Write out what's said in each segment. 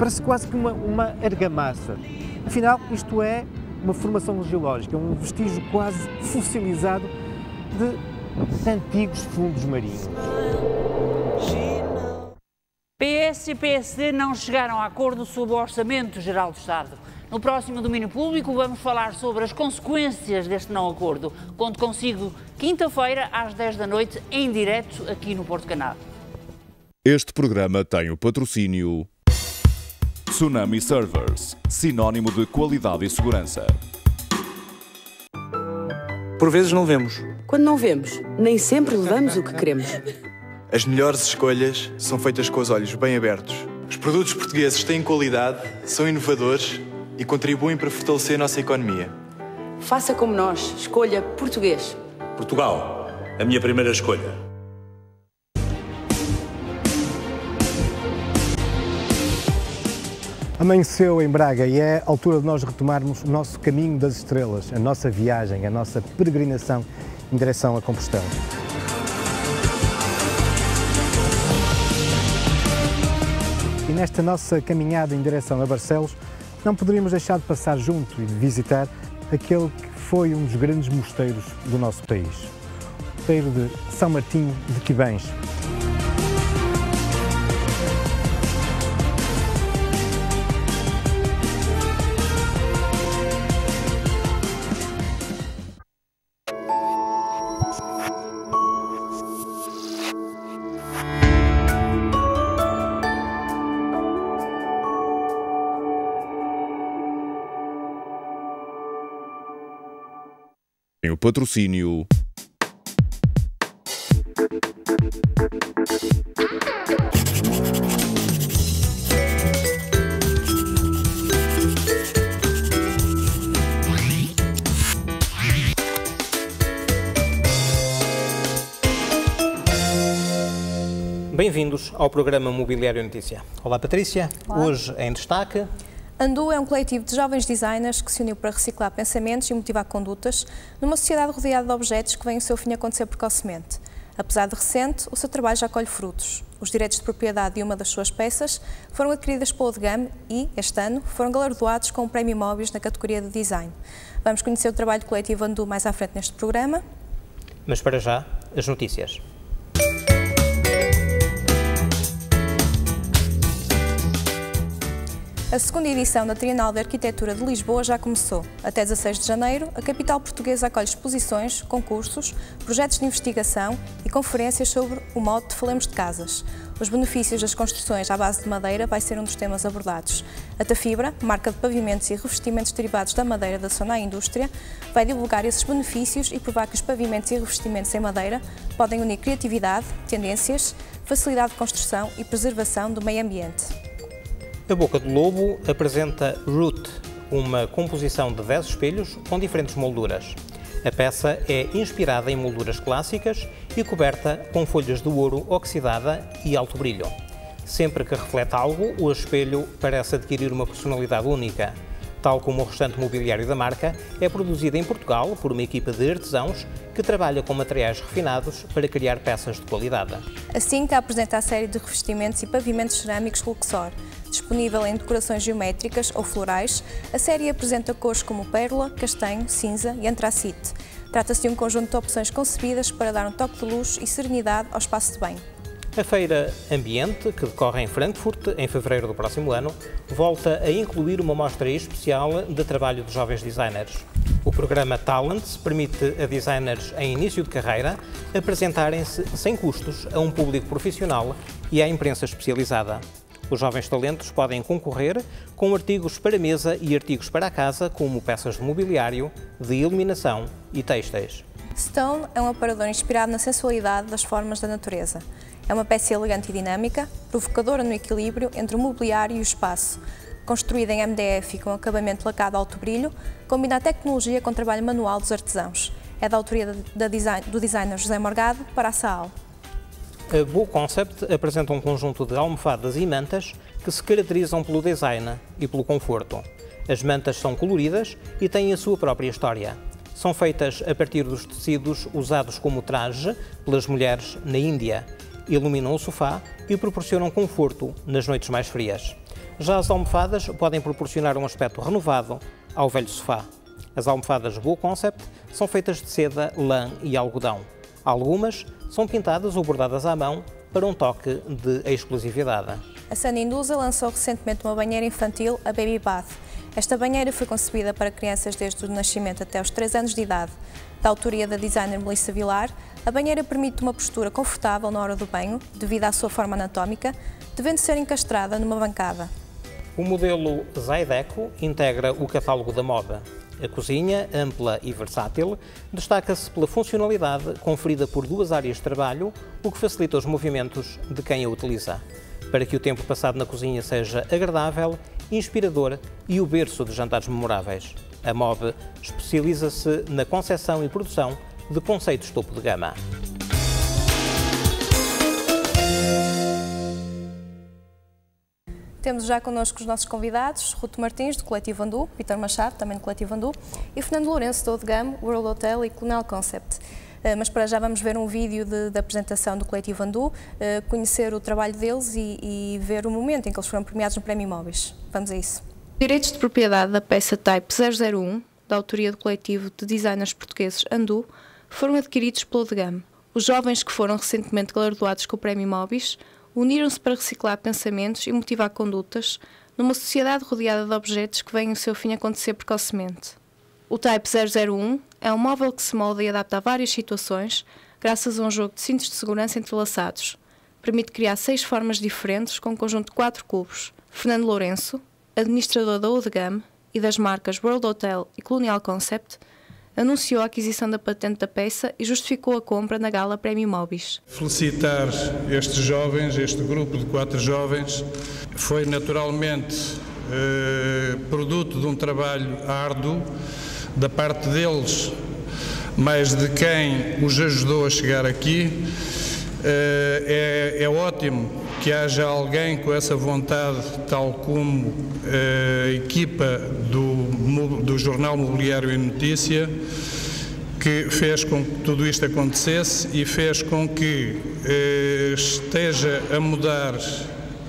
parece quase que uma argamassa. Afinal, isto é uma formação geológica, um vestígio quase fossilizado de antigos fundos marinhos. PS e PSD não chegaram a acordo sobre o Orçamento Geral do Estado. No próximo Domínio Público vamos falar sobre as consequências deste não acordo. Conto consigo quinta-feira às 10 da noite, em direto aqui no Porto Canal. Este programa tem o patrocínio Tsunami Servers, sinónimo de qualidade e segurança. Por vezes não vemos. Quando não vemos, nem sempre levamos o que queremos. As melhores escolhas são feitas com os olhos bem abertos. Os produtos portugueses têm qualidade, são inovadores e contribuem para fortalecer a nossa economia. Faça como nós, escolha português. Portugal, a minha primeira escolha. Amanheceu em Braga e é a altura de nós retomarmos o nosso caminho das estrelas, a nossa viagem, a nossa peregrinação em direção a Compostela. E nesta nossa caminhada em direção a Barcelos, não poderíamos deixar de passar junto e de visitar aquele que foi um dos grandes mosteiros do nosso país, o mosteiro de São Martinho de Quibães. Tem o patrocínio Bem-vindos ao programa Mobiliário Notícia. Olá Patrícia, Olá. Hoje em destaque... Andu é um coletivo de jovens designers que se uniu para reciclar pensamentos e motivar condutas numa sociedade rodeada de objetos que vêm o seu fim a acontecer precocemente. Apesar de recente, o seu trabalho já colhe frutos. Os direitos de propriedade de uma das suas peças foram adquiridas pela Odegam e, este ano, foram galardoados com o Prémio Móveis na categoria de Design. Vamos conhecer o trabalho do coletivo Andu mais à frente neste programa. Mas para já, as notícias. A segunda edição da Trienal de Arquitetura de Lisboa já começou. Até 16 de janeiro, a capital portuguesa acolhe exposições, concursos, projetos de investigação e conferências sobre o mote Falemos de Casas. Os benefícios das construções à base de madeira vai ser um dos temas abordados. A Tafibra, marca de pavimentos e revestimentos derivados da madeira da Sonai Indústria, vai divulgar esses benefícios e provar que os pavimentos e revestimentos em madeira podem unir criatividade, tendências, facilidade de construção e preservação do meio ambiente. A Boca do Lobo apresenta Root, uma composição de 10 espelhos com diferentes molduras. A peça é inspirada em molduras clássicas e coberta com folhas de ouro oxidada e alto brilho. Sempre que reflete algo, o espelho parece adquirir uma personalidade única. Tal como o restante mobiliário da marca, é produzido em Portugal por uma equipa de artesãos que trabalha com materiais refinados para criar peças de qualidade. A Cinca apresenta a série de revestimentos e pavimentos cerâmicos Luxor. Disponível em decorações geométricas ou florais, a série apresenta cores como pérola, castanho, cinza e antracite. Trata-se de um conjunto de opções concebidas para dar um toque de luz e serenidade ao espaço de banho. A Feira Ambiente, que decorre em Frankfurt em fevereiro do próximo ano, volta a incluir uma mostra especial de trabalho de jovens designers. O programa Talents permite a designers em início de carreira apresentarem-se sem custos a um público profissional e à imprensa especializada. Os jovens talentos podem concorrer com artigos para mesa e artigos para a casa, como peças de mobiliário, de iluminação e têxteis. Stone é um aparador inspirado na sensualidade das formas da natureza. É uma peça elegante e dinâmica, provocadora no equilíbrio entre o mobiliário e o espaço. Construída em MDF e com acabamento lacado alto brilho, combina a tecnologia com o trabalho manual dos artesãos. É da autoria do designer José Morgado para a Saal. A Bow Concept apresenta um conjunto de almofadas e mantas que se caracterizam pelo design e pelo conforto. As mantas são coloridas e têm a sua própria história. São feitas a partir dos tecidos usados como traje pelas mulheres na Índia. Iluminam o sofá e proporcionam conforto nas noites mais frias. Já as almofadas podem proporcionar um aspecto renovado ao velho sofá. As almofadas Blue Concept são feitas de seda, lã e algodão. Algumas são pintadas ou bordadas à mão para um toque de exclusividade. A Sun Indusa lançou recentemente uma banheira infantil, a Baby Bath. Esta banheira foi concebida para crianças desde o nascimento até os 3 anos de idade. Da autoria da designer Melissa Vilar, a banheira permite uma postura confortável na hora do banho, devido à sua forma anatómica, devendo ser encastrada numa bancada. O modelo Zydeco integra o catálogo da moda. A cozinha, ampla e versátil, destaca-se pela funcionalidade conferida por 2 áreas de trabalho, o que facilita os movimentos de quem a utiliza. Para que o tempo passado na cozinha seja agradável, inspirador e o berço de jantares memoráveis. A MOB especializa-se na concepção e produção de conceitos topo de gama. Temos já connosco os nossos convidados, Ruth Martins, do Coletivo Andu, Vítor Machado, também do Coletivo Andu, e Fernando Lourenço, do Odegam, World Hotel e Colonial Concept. Mas para já vamos ver um vídeo da apresentação do Coletivo Andu, conhecer o trabalho deles e ver o momento em que eles foram premiados no Prémio Imóveis. Vamos a isso. Direitos de propriedade da peça Type 001, da autoria do coletivo de designers portugueses Andu, foram adquiridos pelo Odegam. Os jovens que foram recentemente galardoados com o Prémio Imóveis uniram-se para reciclar pensamentos e motivar condutas numa sociedade rodeada de objetos que veem o seu fim acontecer precocemente. O Type 001 é um móvel que se molda e adapta a várias situações graças a um jogo de cintos de segurança entrelaçados. Permite criar 6 formas diferentes com um conjunto de 4 cubos. Fernando Lourenço, administrador da Odegam e das marcas World Hotel e Colonial Concept, anunciou a aquisição da patente da peça e justificou a compra na gala Prémio Imóveis. Felicitar estes jovens, este grupo de 4 jovens, foi naturalmente produto de um trabalho árduo da parte deles, mas de quem os ajudou a chegar aqui. É ótimo que haja alguém com essa vontade, tal como a equipa do Jornal Mobiliário e Notícia, que fez com que tudo isto acontecesse e fez com que esteja a mudar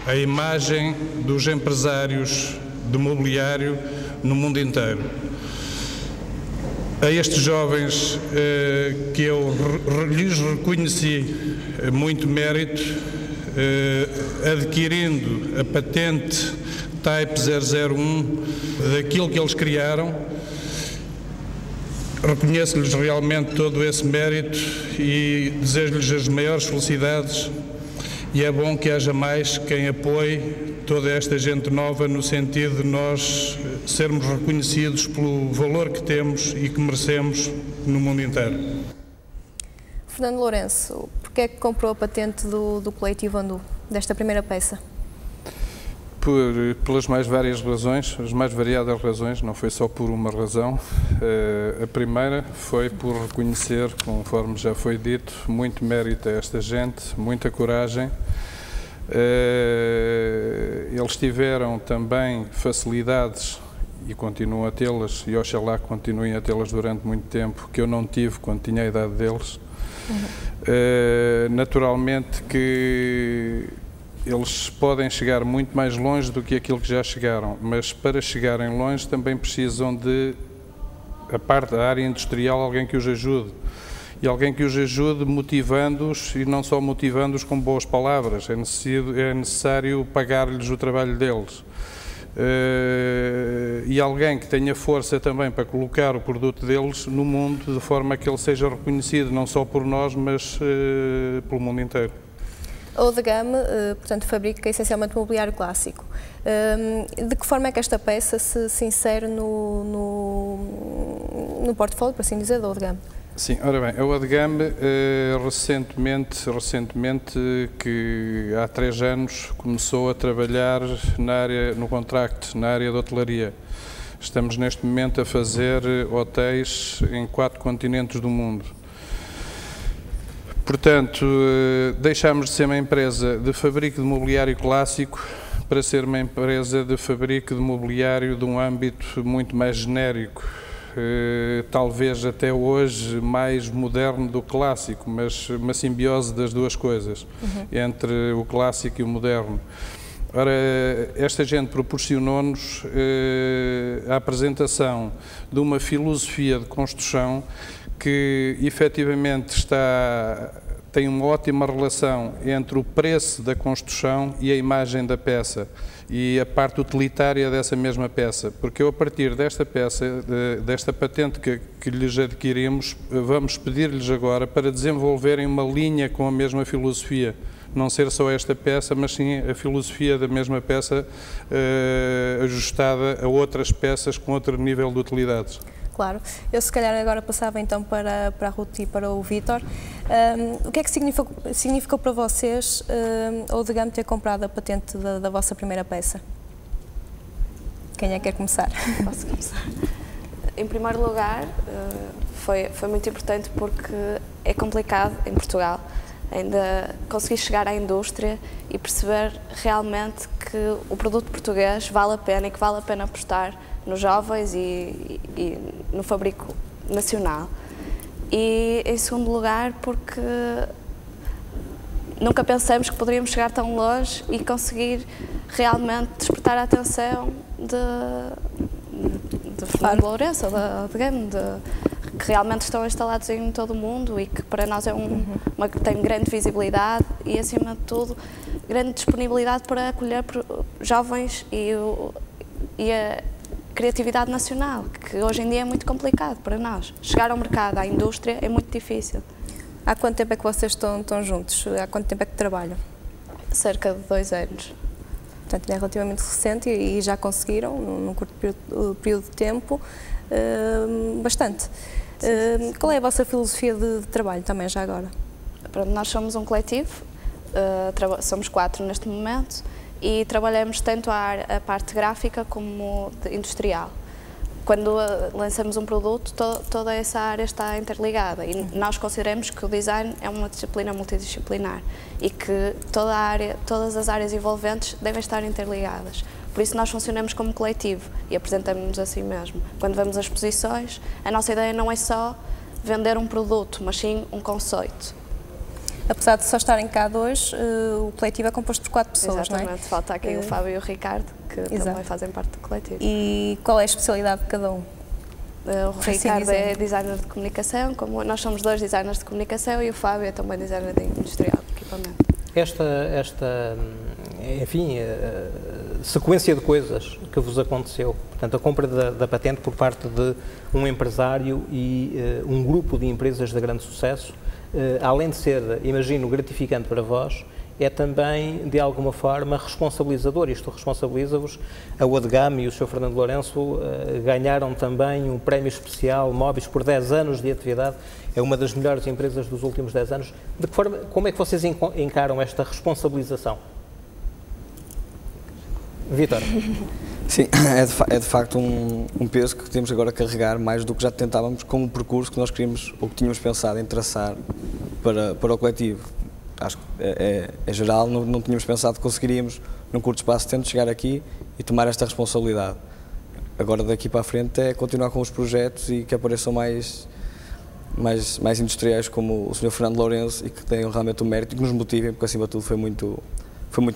a imagem dos empresários de mobiliário no mundo inteiro. A estes jovens que eu lhes reconheci muito mérito, adquirindo a patente Type 001 daquilo que eles criaram. Reconheço-lhes realmente todo esse mérito e desejo-lhes as maiores felicidades, e é bom que haja mais quem apoie toda esta gente nova no sentido de nós sermos reconhecidos pelo valor que temos e que merecemos no mundo inteiro. Fernando Lourenço, porquê é que comprou a patente do Coletivo Andu, desta primeira peça? Pelas mais várias razões, as mais variadas razões, não foi só por uma razão. A primeira foi por reconhecer, conforme já foi dito, muito mérito a esta gente, muita coragem. Eles tiveram também facilidades e continuam a tê-las, e oxalá continuem a tê-las durante muito tempo, que eu não tive quando tinha a idade deles. Naturalmente que eles podem chegar muito mais longe do que aquilo que já chegaram, mas para chegarem longe também precisam de, a parte da área industrial, alguém que os ajude. E alguém que os ajude motivando-os, e não só motivando-os com boas palavras, é necessário pagar-lhes o trabalho deles. E alguém que tenha força também para colocar o produto deles no mundo, de forma que ele seja reconhecido não só por nós, mas pelo mundo inteiro. A Odegam, portanto, fabrica essencialmente mobiliário clássico. De que forma é que esta peça se insere no portfólio, por assim dizer, da Odegam? Sim, ora bem, a Odegam recentemente, que há 3 anos, começou a trabalhar no contract, na área da hotelaria. Estamos neste momento a fazer hotéis em 4 continentes do mundo. Portanto, deixámos de ser uma empresa de fabrico de mobiliário clássico para ser uma empresa de fabrico de mobiliário de um âmbito muito mais genérico. Talvez até hoje mais moderno do clássico, mas uma simbiose das duas coisas, entre o clássico e o moderno. Ora, esta gente proporcionou-nos a apresentação de uma filosofia de construção que efetivamente tem uma ótima relação entre o preço da construção e a imagem da peça e a parte utilitária dessa mesma peça, porque eu, a partir desta peça, desta patente que lhes adquirimos, vamos pedir-lhes agora para desenvolverem uma linha com a mesma filosofia, não ser só esta peça, mas sim a filosofia da mesma peça ajustada a outras peças com outro nível de utilidades. Claro. Eu se calhar agora passava então para a Ruth e para o Vítor. O que é que significou para vocês a Odegam ter comprado a patente da vossa primeira peça? Quem é que quer começar? Posso começar? Em primeiro lugar, foi muito importante porque é complicado em Portugal ainda conseguir chegar à indústria e perceber realmente que o produto português vale a pena e que vale a pena apostar nos jovens e no fabrico nacional. E, em segundo lugar, porque nunca pensamos que poderíamos chegar tão longe e conseguir realmente despertar a atenção de Fernando Lourenço, da Odegam, que realmente estão instalados em todo o mundo e que para nós é tem grande visibilidade e, acima de tudo, grande disponibilidade para acolher jovens e a criatividade nacional, que hoje em dia é muito complicado para nós. Chegar ao mercado, à indústria, é muito difícil. Há quanto tempo é que vocês estão juntos? Há quanto tempo é que trabalham? Cerca de 2 anos. Portanto, é relativamente recente e já conseguiram, num curto período de tempo, bastante. Qual é a vossa filosofia de trabalho também, já agora? Pronto, nós somos um coletivo, somos 4 neste momento, e trabalhamos tanto a parte gráfica como industrial. Quando lançamos um produto, toda essa área está interligada e nós consideramos que o design é uma disciplina multidisciplinar e que todas as áreas envolventes devem estar interligadas. Por isso nós funcionamos como coletivo e apresentamos-nos assim mesmo. Quando vamos às exposições, a nossa ideia não é só vender um produto, mas sim um conceito. Apesar de só estarem cá 2, o coletivo é composto por 4 pessoas, exatamente, não é? Falta aqui o Fábio e o Ricardo, que também fazem parte do coletivo. E qual é a especialidade de cada um? O Ricardo é designer de comunicação, como nós somos 2 designers de comunicação e o Fábio é também designer de industrial de equipamento. Esta enfim, sequência de coisas que vos aconteceu, portanto, a compra da patente por parte de um empresário e um grupo de empresas de grande sucesso, além de ser, imagino, gratificante para vós, é também, de alguma forma, responsabilizador. Isto responsabiliza-vos. A Odegam e o Sr. Fernando Lourenço ganharam também um prémio especial Móveis por 10 anos de atividade. É uma das melhores empresas dos últimos 10 anos. De que forma, como é que vocês encaram esta responsabilização? Vítor? Sim, é de facto um peso que temos agora a carregar mais do que já tentávamos com o percurso que nós queríamos ou que tínhamos pensado em traçar para o coletivo. Acho que é geral, não tínhamos pensado que conseguiríamos, num curto espaço de tempo, chegar aqui e tomar esta responsabilidade. Agora, daqui para a frente, é continuar com os projetos e que apareçam mais industriais como o Sr. Fernando Lourenço e que tenham realmente o mérito e que nos motivem, porque acima de tudo foi muito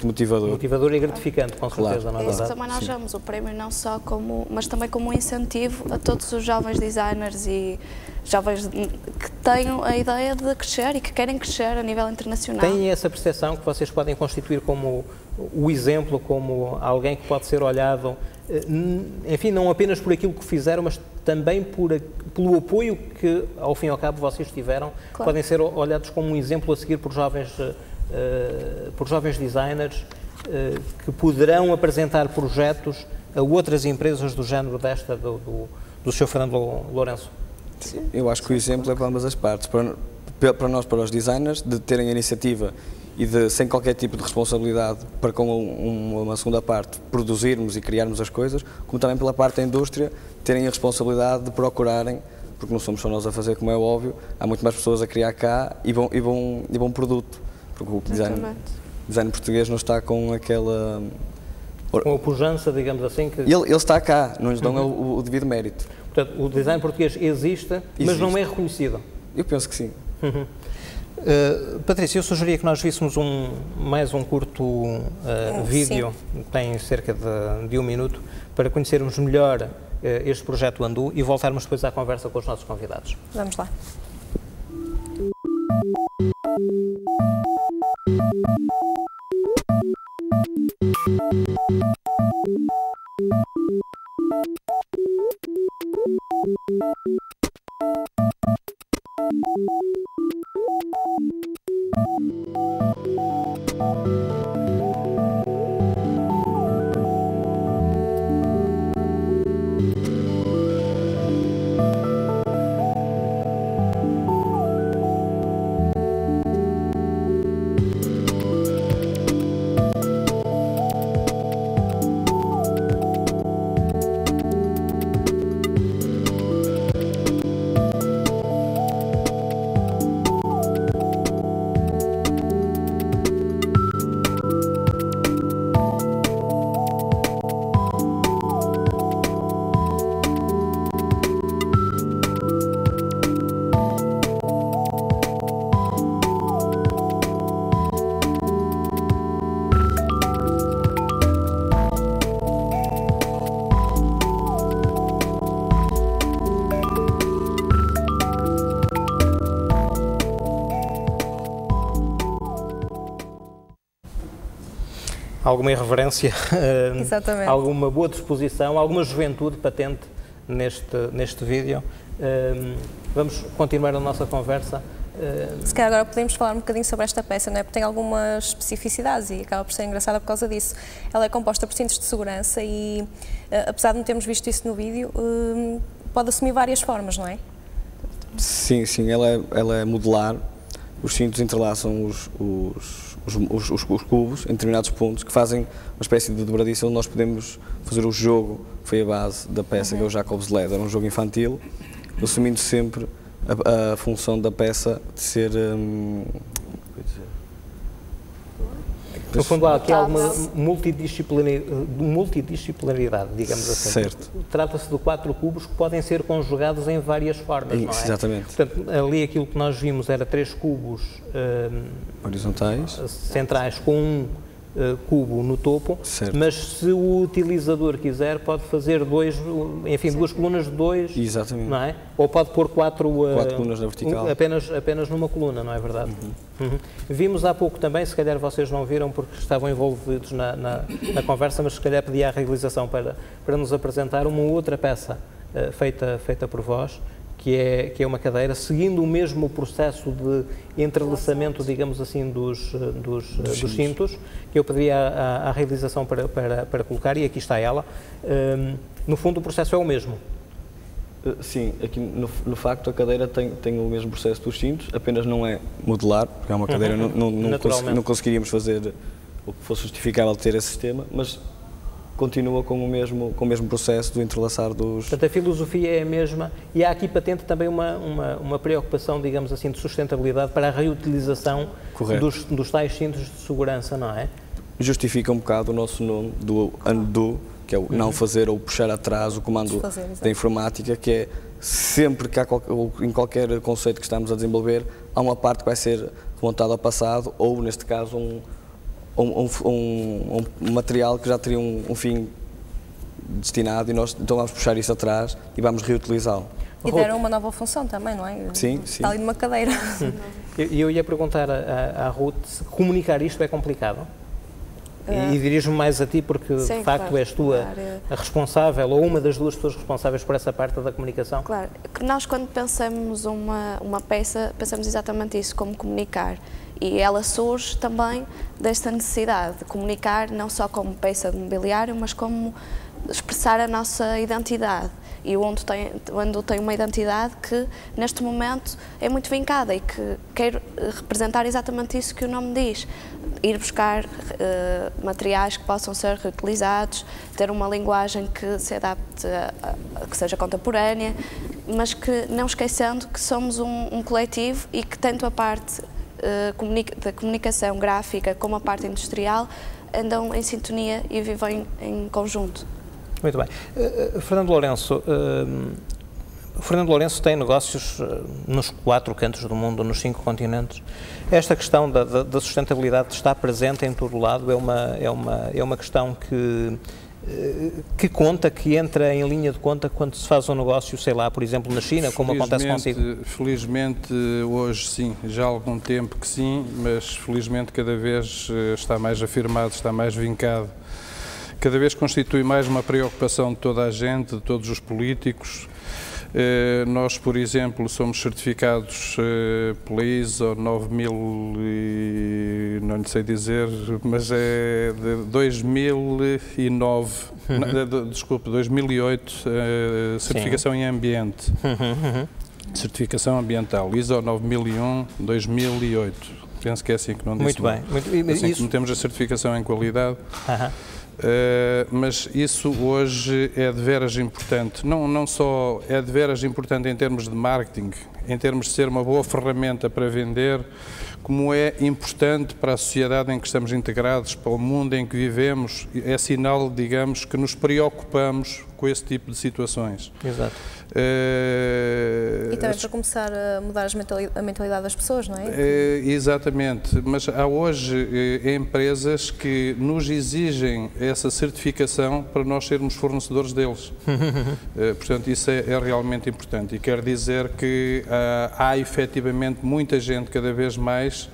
motivador. Motivador e gratificante, com certeza, claro. Não é isso também nós damos o prémio não só mas também como um incentivo a todos os jovens designers e jovens que tenham a ideia de crescer e que querem crescer a nível internacional. Têm essa percepção que vocês podem constituir como o exemplo, como alguém que pode ser olhado, enfim, não apenas por aquilo que fizeram, mas também pelo apoio que, ao fim e ao cabo, vocês tiveram, claro. Podem ser olhados como um exemplo a seguir por jovens designers que poderão apresentar projetos a outras empresas do género desta do Sr. Fernando Lourenço? Sim. Eu acho que o exemplo é para ambas as partes, para nós, para os designers, de terem a iniciativa e de, sem qualquer tipo de responsabilidade, para com uma segunda parte, produzirmos e criarmos as coisas, como também pela parte da indústria, terem a responsabilidade de procurarem, porque não somos só nós a fazer, como é óbvio, há muito mais pessoas a criar cá e bom produto. Porque o design português não está com aquela... Com a pujança, digamos assim, que... Ele está cá, não lhes dão o devido mérito. Portanto, o design português existe, mas não é reconhecido. Eu penso que sim. Patrícia, eu sugeria que nós víssemos mais um curto vídeo, tem cerca de 1 minuto, para conhecermos melhor este projeto Andu e voltarmos depois à conversa com os nossos convidados. Vamos lá. Alguma irreverência, alguma boa disposição, alguma juventude patente neste vídeo. Vamos continuar a nossa conversa. Se calhar agora podemos falar um bocadinho sobre esta peça, não é? Porque tem algumas especificidades e acaba por ser engraçada por causa disso. Ela é composta por cintos de segurança e, apesar de não termos visto isso no vídeo, pode assumir várias formas, não é? Sim, ela é modular. Os cintos entrelaçam os cubos em determinados pontos que fazem uma espécie de dobradiça onde nós podemos fazer o jogo, que foi a base da peça, que é o Jacob's Ladder, um jogo infantil, assumindo sempre a função da peça de ser... No fundo, há aqui alguma multidisciplinaridade, digamos assim. Certo. Trata-se de 4 cubos que podem ser conjugados em várias formas, não é? Exatamente. Portanto, ali aquilo que nós vimos era 3 cubos horizontais, centrais, com um cubo no topo, certo. Mas se o utilizador quiser pode fazer duas colunas de 2, exatamente. Não é? Ou pode pôr 4 colunas na vertical. Apenas numa coluna, não é verdade? Vimos há pouco também, se calhar vocês não viram porque estavam envolvidos na conversa, mas se calhar pedi à realização para nos apresentar uma outra peça feita por vós, que é uma cadeira, seguindo o mesmo processo de entrelaçamento, digamos assim, dos cintos, que eu pedi à realização para colocar, e aqui está ela. No fundo, o processo é o mesmo. Sim, aqui no facto a cadeira tem o mesmo processo dos cintos, apenas não é modular, porque é uma cadeira, não conseguiríamos fazer o que fosse justificável ter esse sistema, mas continua com o mesmo processo do entrelaçar dos... Portanto, a filosofia é a mesma e há aqui patente também uma preocupação, digamos assim, de sustentabilidade para a reutilização dos tais cintos de segurança, não é? Justifica um bocado o nosso nome do Undo, que é o não fazer ou puxar atrás o comando da informática, que é sempre que em qualquer conceito que estamos a desenvolver, há uma parte que vai ser remontada ao passado ou, neste caso, um material que já teria um fim destinado e nós então vamos puxar isso atrás e vamos reutilizá-lo. E deram uma nova função também, não é? Sim. Está ali numa cadeira. Eu ia perguntar à Ruth se comunicar isto é complicado. E dirijo-me mais a ti porque, de facto, és tu a responsável, ou uma das duas pessoas responsáveis por essa parte da comunicação. Claro, que nós quando pensamos uma peça, pensamos exatamente isso, como comunicar. E ela surge também desta necessidade de comunicar não só como peça de mobiliário, mas como expressar a nossa identidade. E o Andu tem uma identidade que, neste momento, é muito vincada e que quer representar exatamente isso que o nome diz. Ir buscar materiais que possam ser reutilizados, ter uma linguagem que se adapte, que seja contemporânea, mas que não esquecendo que somos um coletivo e que tanto a parte da comunicação gráfica como a parte industrial andam em sintonia e vivem em conjunto. Muito bem. Fernando Lourenço, O Fernando Lourenço tem negócios nos 4 cantos do mundo, nos 5 continentes. Esta questão da sustentabilidade está presente em todo o lado, é uma questão que conta, que entra em linha de conta quando se faz um negócio, sei lá, por exemplo, na China, como acontece consigo? Felizmente, hoje sim, já há algum tempo que sim, mas felizmente cada vez está mais afirmado, está mais vincado. Cada vez constitui mais uma preocupação de toda a gente, de todos os políticos. Nós, por exemplo, somos certificados pela ISO 9000, não lhe sei dizer, mas é de 2009, desculpe, 2008, certificação em ambiente, certificação ambiental, ISO 9001, 2008. Penso que é assim que não disse. Muito bem. Assim como temos a certificação em qualidade. Mas isso hoje é de veras importante, não só é de veras importante em termos de marketing, em termos de ser uma boa ferramenta para vender, como é importante para a sociedade em que estamos integrados, para o mundo em que vivemos, é sinal, digamos, que nos preocupamos com esse tipo de situações. Exato. E também para começar a mudar a mentalidade das pessoas, não é? Exatamente, mas há hoje empresas que nos exigem essa certificação para nós sermos fornecedores deles. Portanto, isso é realmente importante e quer dizer que há efetivamente muita gente cada vez mais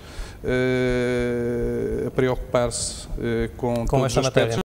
a preocupar-se com todos os aspectos